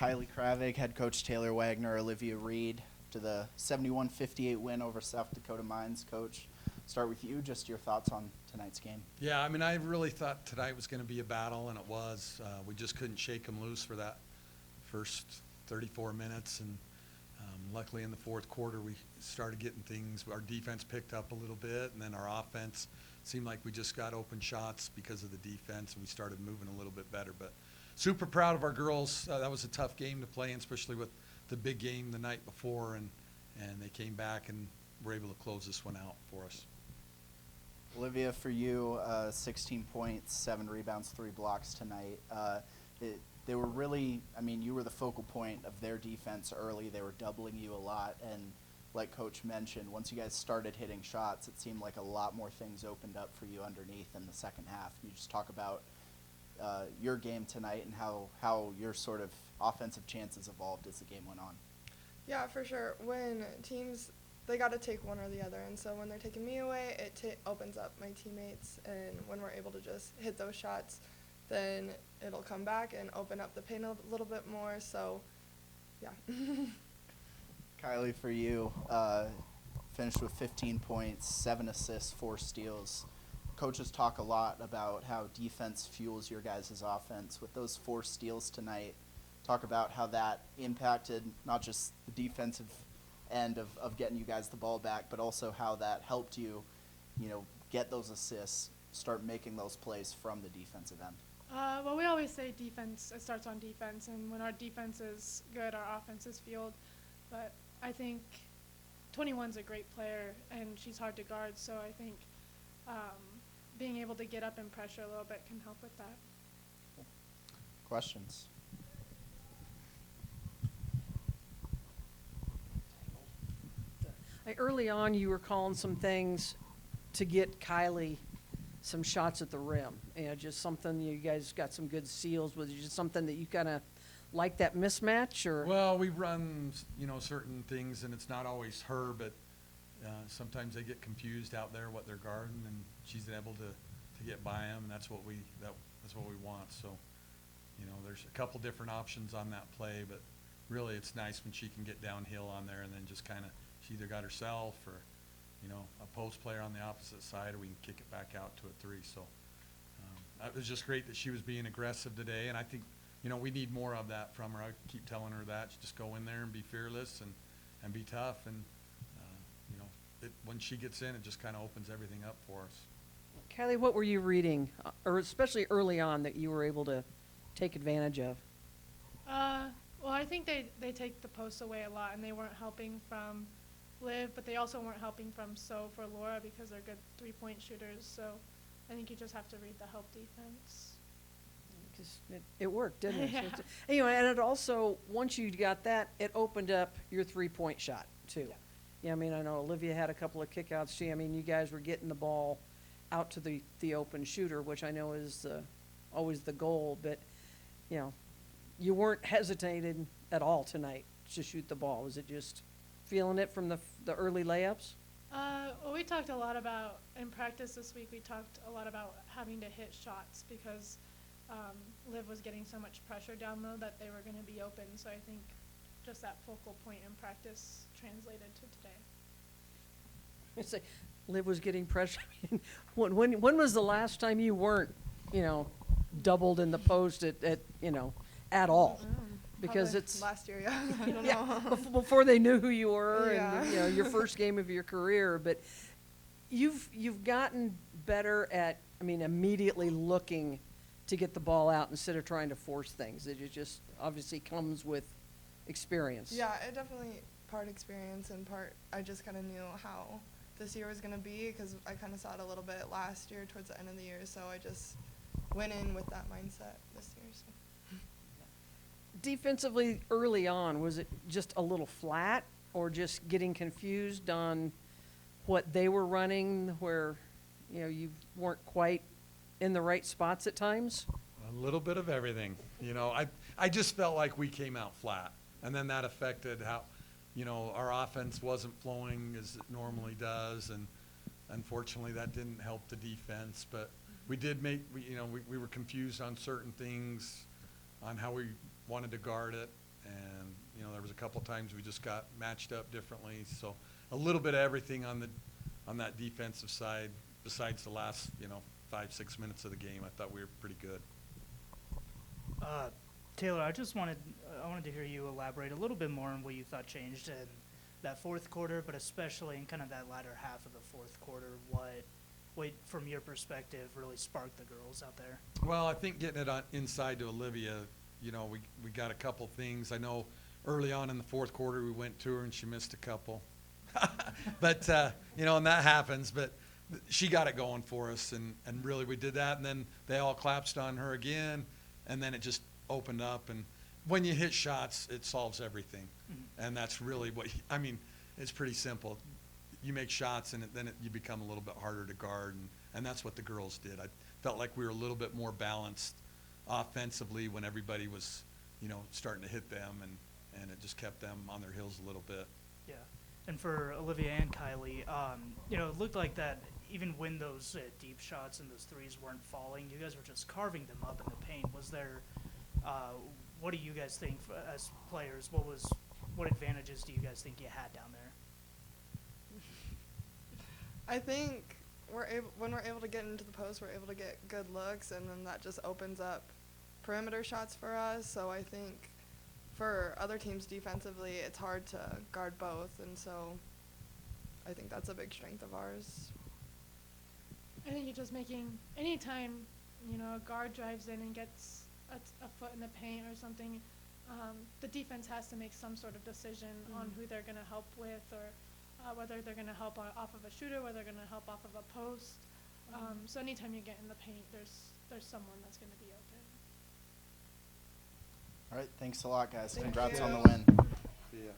Kylie Kravig, head coach Taylor Wagner, Olivia Reed to the 71-58 win over South Dakota Mines. Coach, start with you. Just your thoughts on tonight's game. Yeah, I mean, I really thought tonight was going to be a battle, and it was. We just couldn't shake them loose for that first 34 minutes, and luckily in the fourth quarter we started getting things. Our defense picked up a little bit, and then our offense seemed like we just got open shots because of the defense, and we started moving a little bit better. But super proud of our girls. That was a tough game to play, and especially with the big game the night before, and they came back and were able to close this one out for us. Olivia, for you, 16 points, 7 rebounds, 3 blocks tonight. They were really, I mean, you were the focal point of their defense early. They were doubling you a lot, and like Coach mentioned, once you guys started hitting shots, it seemed like a lot more things opened up for you underneath in the second half. Can you just talk about your game tonight and how your sort of offensive chances evolved as the game went on? Yeah, for sure. When teams, they got to take one or the other, and so when they're taking me away, it opens up my teammates, and when we're able to just hit those shots, then it'll come back and open up the paint a little bit more, so yeah. Kylie, for you, finished with 15 points, 7 assists, 4 steals. Coaches talk a lot about how defense fuels your guys' offense. With those 4 steals tonight, talk about how that impacted not just the defensive end of getting you guys the ball back, but also how that helped you, get those assists, start making those plays from the defensive end. Well, we always say defense, it starts on defense, and when our defense is good, our offense is fueled. But I think 21's a great player, and she's hard to guard, so I think being able to get up and pressure a little bit can help with that. Questions? Early on, you were calling some things to get Kylie some shots at the rim. Just something, you guys got some good seals. Was it just something that you kind of like that mismatch? Or? Well, we run, certain things, and it's not always her, but sometimes they get confused out there what they're guarding, and she's able to get by them, and that's what we want. So, there's a couple different options on that play, but really it's nice when she can get downhill on there and then just kind of, she either got herself or, a post player on the opposite side, or we can kick it back out to a 3. So it was just great that she was being aggressive today, and I think, we need more of that from her. I keep telling her that. Just go in there and be fearless and be tough, and, when she gets in, it just kind of opens everything up for us. Kylie, what were you reading, or especially early on, that you were able to take advantage of? Well, I think they take the posts away a lot, and they weren't helping from Liv, but they also weren't helping from for Laura because they're good 3-point shooters. So I think you just have to read the help defense. Because it worked, didn't it? Yeah. So anyway, and it also, once you got that, it opened up your 3-point shot, too. Yeah, I mean, I know Olivia had a couple of kickouts, too. I mean, you guys were getting the ball out to the open shooter, which I know is always the goal. But, you weren't hesitating at all tonight to shoot the ball. Was it just feeling it from the early layups? Well, we talked a lot about, in practice this week, we talked a lot about having to hit shots because Liv was getting so much pressure down low that they were going to be open. So I think just that focal point in practice translated to today. I say, Liv was getting pressure. I mean, when was the last time you weren't, doubled in the post at all? Because Probably it's last year, yeah. I don't know. before they knew who you were, Yeah. and your first game of your career. But you've gotten better at, immediately looking to get the ball out instead of trying to force things. It just obviously comes with experience. Yeah, it definitely part experience and part I just kind of knew how this year was going to be because I kind of saw it a little bit last year towards the end of the year, so I just went in with that mindset this year. So. Defensively, early on, was it just a little flat or just getting confused on what they were running where, you weren't quite in the right spots at times? A little bit of everything. I just felt like we came out flat, and then that affected how, our offense wasn't flowing as it normally does, and unfortunately that didn't help the defense. But we did we were confused on certain things, on how we wanted to guard it, And, you know, there was a couple times we just got matched up differently. So a little bit of everything on that defensive side besides the last, 5-6 minutes of the game. I thought we were pretty good. Taylor, I wanted to hear you elaborate a little bit more on what you thought changed in that fourth quarter, but especially in kind of that latter half of the fourth quarter. What from your perspective, really sparked the girls out there? Well, I think getting it inside to Olivia, we got a couple things. I know early on in the fourth quarter we went to her and she missed a couple. But, and that happens. But she got it going for us, and really we did that. And then they all collapsed on her again, and then it just opened up. And when you hit shots, it solves everything. Mm-hmm. And that's really it's pretty simple. You make shots, and then you become a little bit harder to guard, and that's what the girls did. I felt like we were a little bit more balanced offensively when everybody was, starting to hit them, and it just kept them on their heels a little bit. Yeah, and for Olivia and Kylie, it looked like that even when those deep shots and those threes weren't falling, you guys were just carving them up in the paint. Was there, what do you guys think as players? What advantages do you guys think you had down there? I think when we're able to get into the post, we're able to get good looks, and then that just opens up perimeter shots for us. So I think for other teams defensively, it's hard to guard both, and so I think that's a big strength of ours. I think you're just making anytime a guard drives in and gets a foot in the paint or something, the defense has to make some sort of decision on who they're going to help with, or whether they're going to help off of a shooter, whether they're going to help off of a post. So anytime you get in the paint, there's someone that's going to be open. All right, thanks a lot, guys. Thank Congrats you. on the win. See ya.